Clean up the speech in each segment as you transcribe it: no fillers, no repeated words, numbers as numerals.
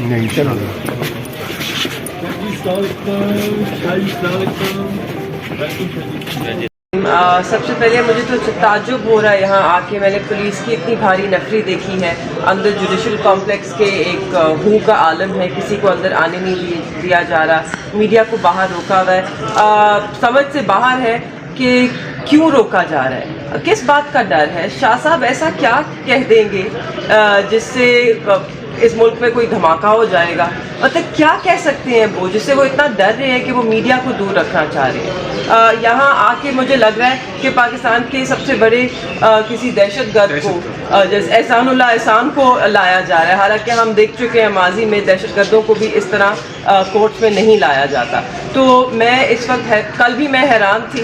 نہیں چلو سب سے پہلے مجھے تو تعجب ہو رہا ہے یہاں آ کے. میں نے پولیس کی اتنی بھاری نفری دیکھی ہے. اندر جوڈیشل کمپلیکس کے ایک ہو کا عالم ہے, کسی کو اندر آنے نہیں دیا جا رہا, میڈیا کو باہر روکا ہوا ہے. سمجھ سے باہر ہے کہ کیوں روکا جا رہا ہے, کس بات کا ڈر ہے. شاہ صاحب ایسا کیا کہہ دیں گے جس سے اس ملک میں کوئی دھماکہ ہو جائے گا؟ مطلب کیا کہہ سکتے ہیں وہ جس سے وہ اتنا ڈر رہے ہیں کہ وہ میڈیا کو دور رکھنا چاہ رہے ہیں؟ یہاں آ کے مجھے لگ رہا ہے کہ پاکستان کے سب سے بڑے کسی دہشت گرد کو جیسے احسان اللہ احسان کو لایا جا رہا ہے. حالانکہ ہم دیکھ چکے ہیں ماضی میں دہشت گردوں کو بھی اس طرح کورٹ میں نہیں لایا جاتا. تو میں اس وقت کل بھی میں حیران تھی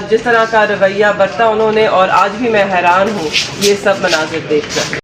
جس طرح کا رویہ برتا انہوں نے, اور آج بھی میں حیران ہوں یہ سب مناظر دیکھ کر.